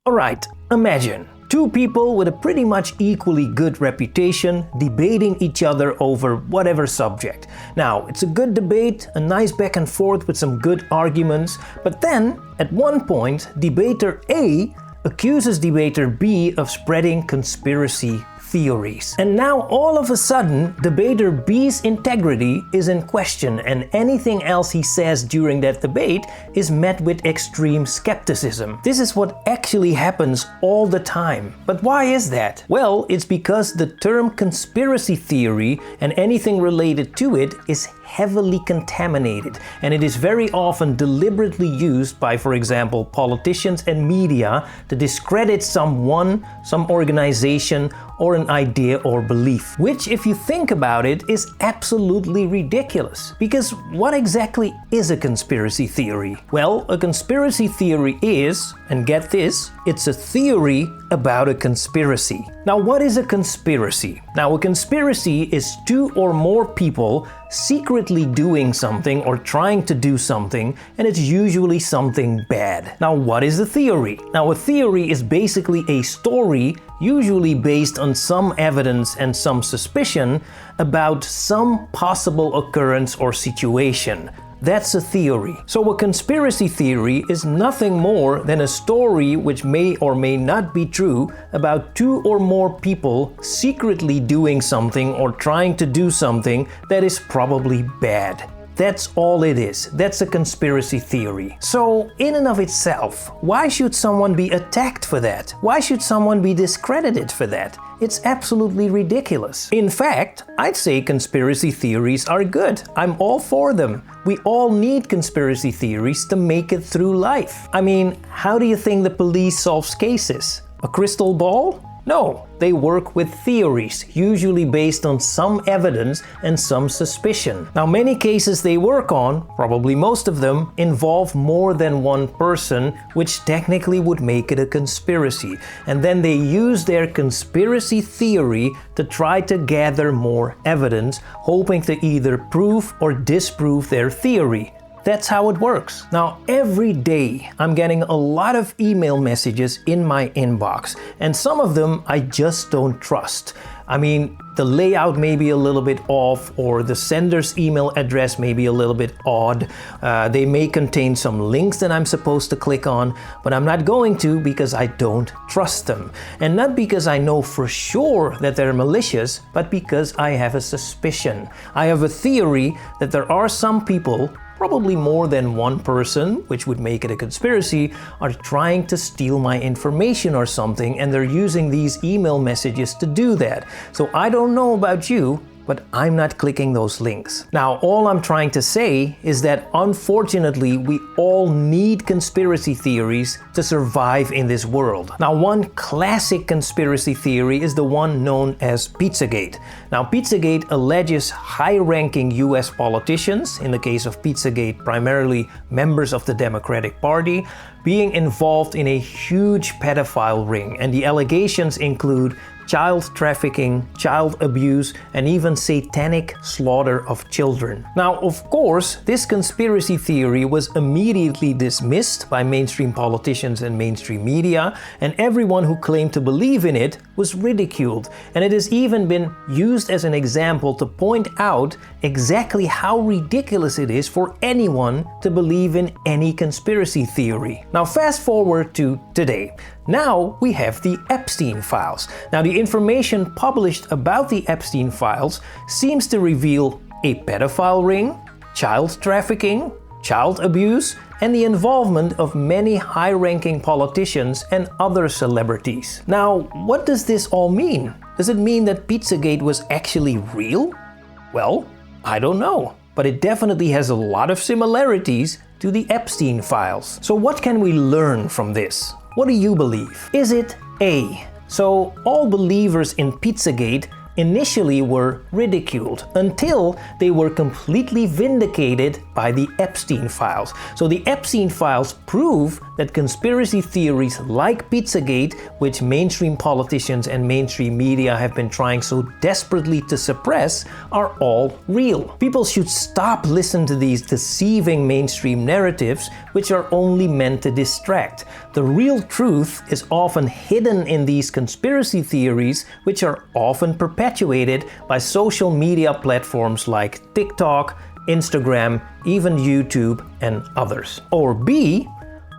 Alright, imagine two people with a pretty much equally good reputation debating each other over whatever subject. Now, it's a good debate, a nice back and forth with some good arguments, but then, at one point, debater A accuses debater B of spreading conspiracy theories. And now all of a sudden, debater B's integrity is in question, and anything else he says during that debate is met with extreme skepticism. This is what actually happens all the time. But why is that? Well, it's because the term conspiracy theory and anything related to it is heavily contaminated, and it is very often deliberately used by, for example, politicians and media to discredit someone, some organization, or an idea or belief. Which, if you think about it, is absolutely ridiculous. Because what exactly is a conspiracy theory? Well, a conspiracy theory is, and get this, it's a theory about a conspiracy. Now, what is a conspiracy? Now, a conspiracy is two or more people secretly doing something or trying to do something, and it's usually something bad. Now, what is a theory? Now, a theory is basically a story, usually based on some evidence and some suspicion about some possible occurrence or situation. That's a theory. So a conspiracy theory is nothing more than a story which may or may not be true about two or more people secretly doing something or trying to do something that is probably bad. That's all it is. That's a conspiracy theory. So, in and of itself, why should someone be attacked for that? Why should someone be discredited for that? It's absolutely ridiculous. In fact, I'd say conspiracy theories are good. I'm all for them. We all need conspiracy theories to make it through life. I mean, how do you think the police solves cases? A crystal ball? No, they work with theories, usually based on some evidence and some suspicion. Now, many cases they work on, probably most of them, involve more than one person, which technically would make it a conspiracy. And then they use their conspiracy theory to try to gather more evidence, hoping to either prove or disprove their theory. That's how it works. Now, every day I'm getting a lot of email messages in my inbox, and some of them I just don't trust. I mean, the layout may be a little bit off, or the sender's email address may be a little bit odd. They may contain some links that I'm supposed to click on, but I'm not going to because I don't trust them. And not because I know for sure that they're malicious, but because I have a suspicion. I have a theory that there are some people, probably more than one person, which would make it a conspiracy, are trying to steal my information or something, and they're using these email messages to do that. So I don't know about you, but I'm not clicking those links. Now, all I'm trying to say is that unfortunately, we all need conspiracy theories to survive in this world. Now, one classic conspiracy theory is the one known as Pizzagate. Now, Pizzagate alleges high-ranking US politicians, in the case of Pizzagate, primarily members of the Democratic Party, being involved in a huge pedophile ring, and the allegations include child trafficking, child abuse, and even satanic slaughter of children. Now, of course, this conspiracy theory was immediately dismissed by mainstream politicians and mainstream media, and everyone who claimed to believe in it was ridiculed. And it has even been used as an example to point out exactly how ridiculous it is for anyone to believe in any conspiracy theory. Now, fast forward to today. Now we have the Epstein files. Now, the information published about the Epstein files seems to reveal a pedophile ring, child trafficking, child abuse, and the involvement of many high-ranking politicians and other celebrities. Now, what does this all mean? Does it mean that Pizzagate was actually real? Well, I don't know, but it definitely has a lot of similarities to the Epstein files. So what can we learn from this? What do you believe? Is it A? So all believers in Pizzagate initially were ridiculed until they were completely vindicated by the Epstein files. So the Epstein files prove that conspiracy theories like Pizzagate, which mainstream politicians and mainstream media have been trying so desperately to suppress, are all real. People should stop listening to these deceiving mainstream narratives, which are only meant to distract. The real truth is often hidden in these conspiracy theories, which are often perpetuated by social media platforms like TikTok, Instagram, even YouTube, and others. Or B,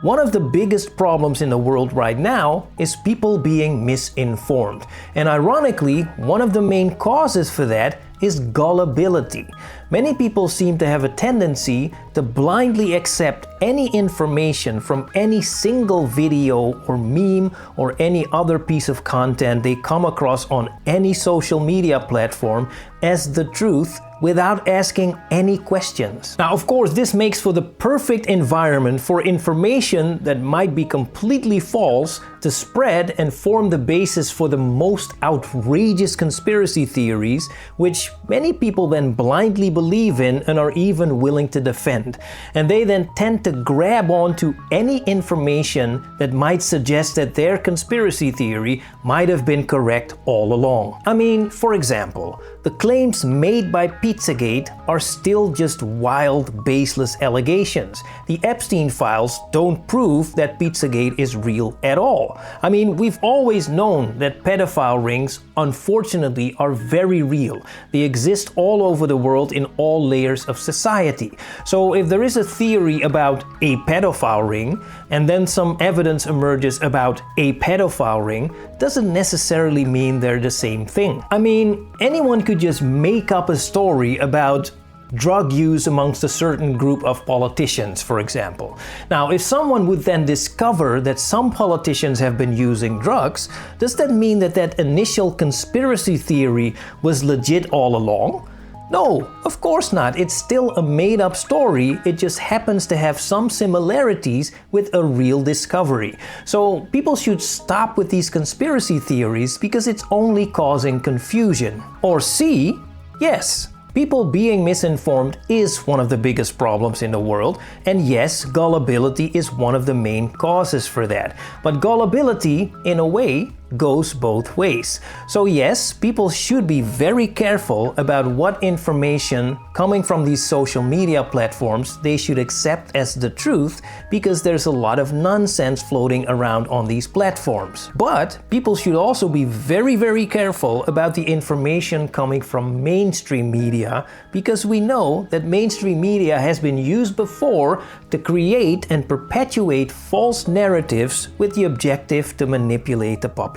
one of the biggest problems in the world right now is people being misinformed. And ironically, one of the main causes for that is gullibility. Many people seem to have a tendency to blindly accept any information from any single video or meme or any other piece of content they come across on any social media platform as the truth without asking any questions. Now, of course, this makes for the perfect environment for information that might be completely false to spread and form the basis for the most outrageous conspiracy theories, which many people then blindly believe in and are even willing to defend. And they then tend to grab onto any information that might suggest that their conspiracy theory might have been correct all along. I mean, for example, the claims made by Pizzagate are still just wild, baseless allegations. The Epstein files don't prove that Pizzagate is real at all. I mean, we've always known that pedophile rings, unfortunately, are very real. They exist all over the world in all layers of society. So if there is a theory about a pedophile ring, and then some evidence emerges about a pedophile ring, doesn't necessarily mean they're the same thing. I mean, anyone could just make up a story about drug use amongst a certain group of politicians, for example. Now, if someone would then discover that some politicians have been using drugs, does that mean that that initial conspiracy theory was legit all along? No, of course not. It's still a made-up story. It just happens to have some similarities with a real discovery. So people should stop with these conspiracy theories because it's only causing confusion. Or C, yes, people being misinformed is one of the biggest problems in the world, and yes, gullibility is one of the main causes for that. But gullibility, in a way, goes both ways. So yes, people should be very careful about what information coming from these social media platforms they should accept as the truth, because there's a lot of nonsense floating around on these platforms. But people should also be very, very careful about the information coming from mainstream media, because we know that mainstream media has been used before to create and perpetuate false narratives with the objective to manipulate the population.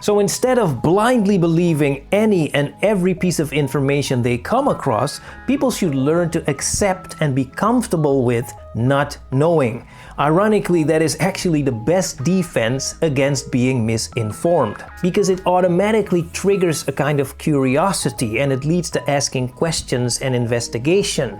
So instead of blindly believing any and every piece of information they come across, people should learn to accept and be comfortable with not knowing. Ironically, that is actually the best defense against being misinformed, because it automatically triggers a kind of curiosity and it leads to asking questions and investigation,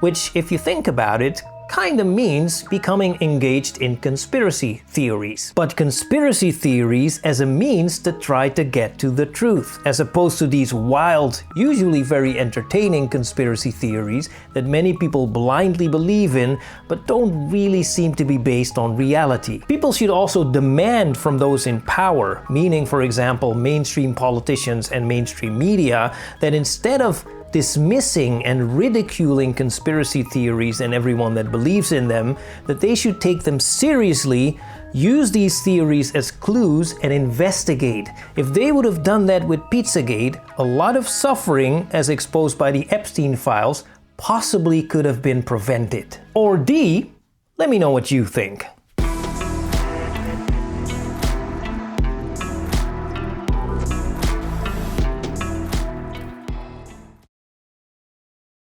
which, if you think about it, kind of means becoming engaged in conspiracy theories. But conspiracy theories as a means to try to get to the truth, as opposed to these wild, usually very entertaining conspiracy theories that many people blindly believe in but don't really seem to be based on reality. People should also demand from those in power, meaning, for example, mainstream politicians and mainstream media, that instead of dismissing and ridiculing conspiracy theories and everyone that believes in them, that they should take them seriously, use these theories as clues and investigate. If they would have done that with Pizzagate, a lot of suffering, as exposed by the Epstein files, possibly could have been prevented. Or D, let me know what you think.